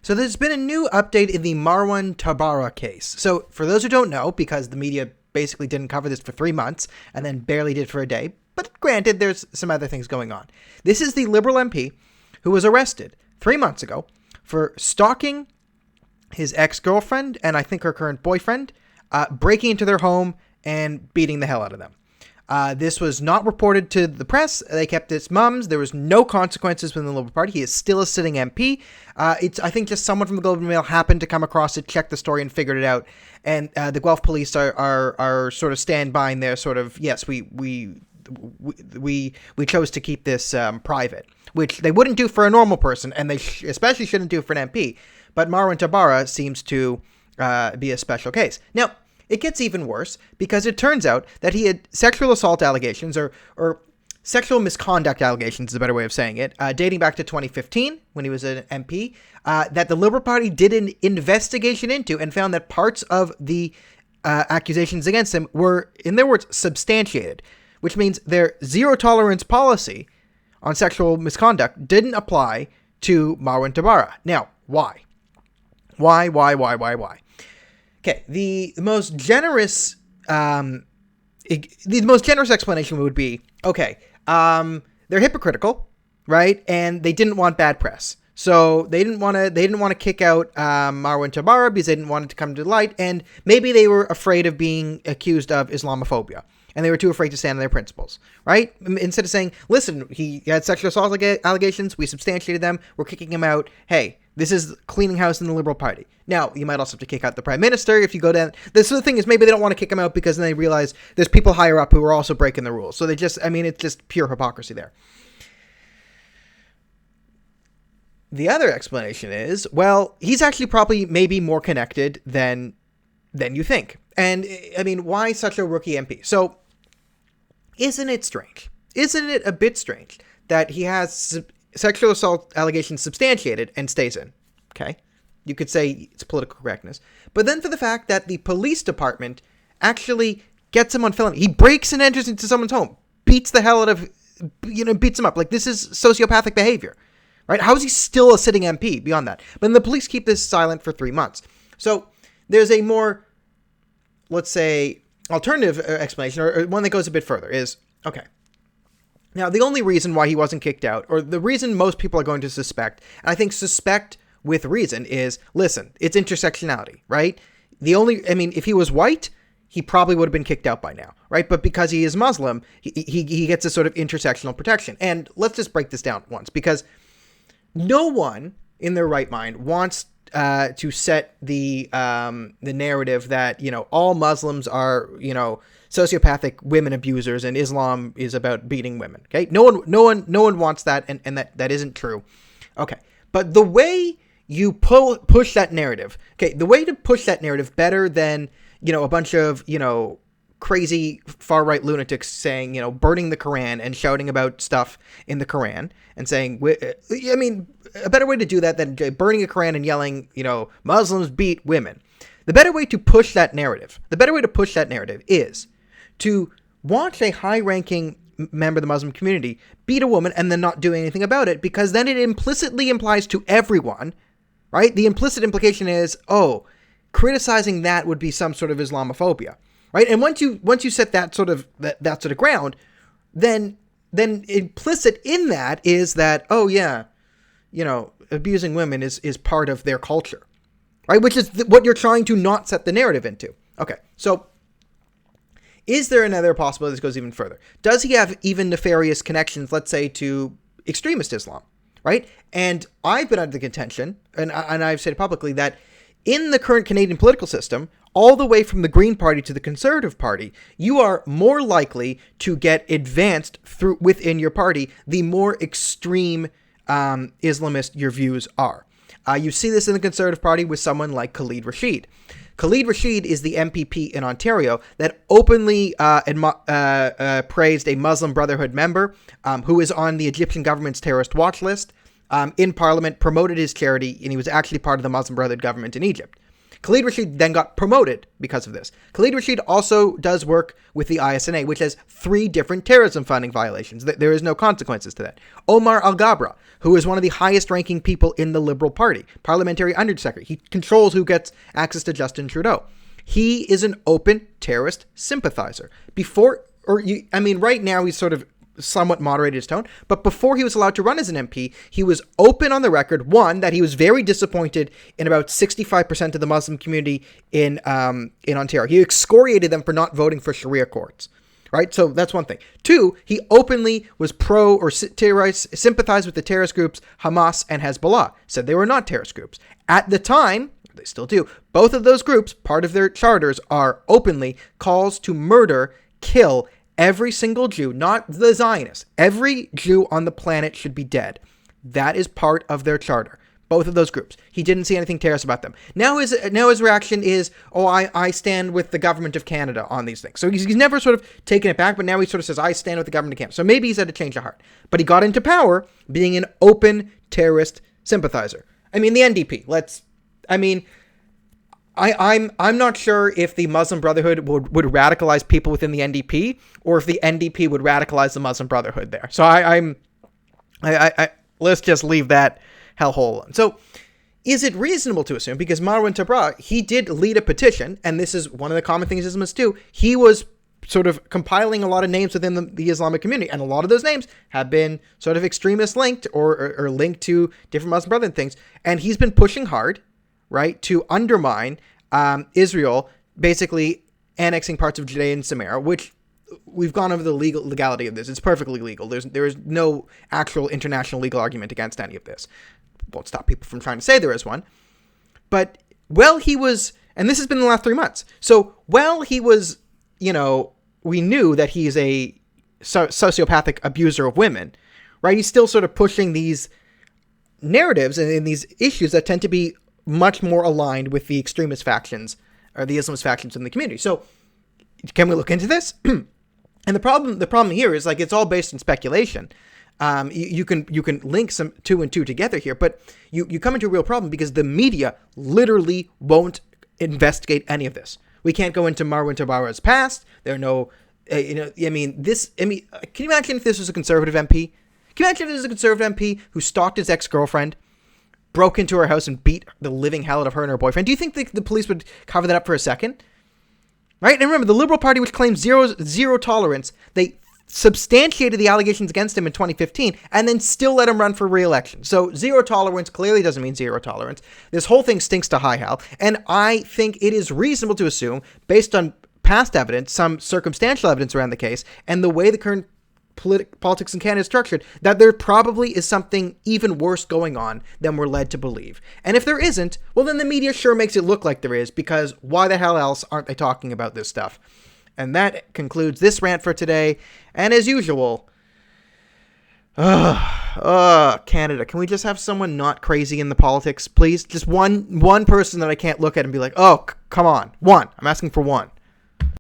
So there's been a new update in the Marwan Tabbara case. So for those who don't know, because the media basically didn't cover this for 3 months and then barely did for a day, but granted, there's some other things going on. This is the Liberal MP who was arrested 3 months ago for stalking his ex-girlfriend and I think her current boyfriend, breaking into their home and beating the hell out of them. This was not reported to the press. They kept its mums. There was no consequences within the Liberal Party. He is still a sitting MP. It's, I think, just someone from the Globe and Mail happened to come across it, checked the story, and figured it out. And the Guelph police are sort of stand by in their sort of, yes, we chose to keep this private, which they wouldn't do for a normal person, and they especially shouldn't do for an MP. But Marwan Tabbara seems to be a special case. Now, it gets even worse because it turns out that he had sexual assault allegations or sexual misconduct allegations is a better way of saying it, dating back to 2015 when he was an MP, that the Liberal Party did an investigation into and found that parts of the accusations against him were, in their words, substantiated, which means their zero tolerance policy on sexual misconduct didn't apply to Marwan Tabbara. Now, why? Why? Okay, the most generous explanation would be, okay, they're hypocritical, right? And they didn't want bad press. So they didn't want to kick out Marwan Tabbara because they didn't want it to come to light, and maybe they were afraid of being accused of Islamophobia. And they were too afraid to stand on their principles, right? Instead of saying, listen, he had sexual assault allegations, we substantiated them, we're kicking him out, hey, this is cleaning house in the Liberal Party. Now, you might also have to kick out the Prime Minister if you go down. This sort of thing is maybe they don't want to kick him out because then they realize there's people higher up who are also breaking the rules. So they just, it's just pure hypocrisy there. The other explanation is, well, he's actually probably maybe more connected than you think. And, why such a rookie MP? So, isn't it strange? Isn't it a bit strange that he has sexual assault allegations substantiated and stays in? Okay. You could say it's political correctness. But then for the fact that the police department actually gets him on felony. He breaks and enters into someone's home, beats the hell out of, beats him up. Like, this is sociopathic behavior, right? How is he still a sitting MP beyond that? But then the police keep this silent for 3 months. So there's a more, let's say, alternative explanation, or one that goes a bit further, is, okay, now the only reason why he wasn't kicked out, or the reason most people are going to suspect, and I think suspect with reason, is, listen, it's intersectionality, right? If he was white, he probably would have been kicked out by now, right? But because he is Muslim, he gets a sort of intersectional protection. And let's just break this down once, because no one in their right mind wants to set the narrative that, all Muslims are, sociopathic women abusers and Islam is about beating women. Okay. No one wants that. And that isn't true. Okay. But the way you push that narrative, okay, the way to push that narrative better than, a bunch of, crazy far-right lunatics saying, burning the Quran and shouting about stuff in the Quran and saying, a better way to do that than burning a Quran and yelling, Muslims beat women. The better way to push that narrative is to watch a high-ranking member of the Muslim community beat a woman and then not do anything about it, because then it implicitly implies to everyone, right? The implicit implication is, criticizing that would be some sort of Islamophobia. Right, and once you set that sort of ground, then implicit in that is that, abusing women is part of their culture, right? Which is what you're trying to not set the narrative into. Okay, so is there another possibility this goes even further? Does he have even nefarious connections, let's say, to extremist Islam, right? And I've been under the contention, and I've said publicly, that in the current Canadian political system, all the way from the Green Party to the Conservative Party, you are more likely to get advanced through within your party the more extreme Islamist your views are. You see this in the Conservative Party with someone like Khalid Rashid. Khalid Rashid is the MPP in Ontario that openly praised a Muslim Brotherhood member who is on the Egyptian government's terrorist watch list, in Parliament, promoted his charity, and he was actually part of the Muslim Brotherhood government in Egypt. Khalid Rashid then got promoted because of this. Khalid Rashid also does work with the ISNA, which has 3 different terrorism funding violations. There is no consequences to that. Omar Al-Ghabra, who is one of the highest ranking people in the Liberal Party, parliamentary undersecretary. He controls who gets access to Justin Trudeau. He is an open terrorist sympathizer. Right now he's sort of somewhat moderated his tone, but before he was allowed to run as an MP, he was open on the record, one, that he was very disappointed in about 65% of the Muslim community in Ontario. He excoriated them for not voting for Sharia courts, right? So that's one thing. 2, he openly was pro or sympathized with the terrorist groups Hamas and Hezbollah, said they were not terrorist groups. At the time, they still do, both of those groups, part of their charters, are openly calls to murder, kill every single Jew, not the Zionists. Every Jew on the planet should be dead. That is part of their charter. Both of those groups. He didn't see anything terrorist about them. Now his reaction is, I stand with the government of Canada on these things. So he's never sort of taken it back, but now he sort of says, I stand with the government of Canada. So maybe he's had a change of heart. But he got into power being an open terrorist sympathizer. The NDP. I'm not sure if the Muslim Brotherhood would radicalize people within the NDP, or if the NDP would radicalize the Muslim Brotherhood there. So I let's just leave that hellhole alone. So is it reasonable to assume, because Marwan Tabbara, he did lead a petition, and this is one of the common things Islamists do, he was sort of compiling a lot of names within the Islamic community, and a lot of those names have been sort of extremist linked or linked to different Muslim Brotherhood things, and he's been pushing hard, right, to undermine Israel basically annexing parts of Judea and Samaria, which we've gone over the legality of this. It's perfectly legal. There is no actual international legal argument against any of this. Won't stop people from trying to say there is one. But he was, and this has been the last 3 months. So he was, we knew that he's a sociopathic abuser of women, right? He's still sort of pushing these narratives and these issues that tend to be much more aligned with the extremist factions or the Islamist factions in the community. So can we look into this? And the problem here is it's all based on speculation. You can link some 2 and 2 together here, but you come into a real problem because the media literally won't investigate any of this. We can't go into Marwan Tabbara's past. There are no, can you imagine if this was a Conservative MP? Can you imagine if this was a Conservative MP who stalked his ex-girlfriend, broke into her house and beat the living hell out of her and her boyfriend? Do you think the police would cover that up for a second? Right? And remember, the Liberal Party, which claims zero tolerance, they substantiated the allegations against him in 2015 and then still let him run for re-election. So zero tolerance clearly doesn't mean zero tolerance. This whole thing stinks to high hell. And I think it is reasonable to assume, based on past evidence, some circumstantial evidence around the case, and the way the current politics in Canada is structured, that there probably is something even worse going on than we're led to believe. And if there isn't, well, then the media sure makes it look like there is, because why the hell else aren't they talking about this stuff? And that concludes this rant for today. And as usual, Canada, can we just have someone not crazy in the politics, please? Just one person that I can't look at and be like, come on, one. I'm asking for one.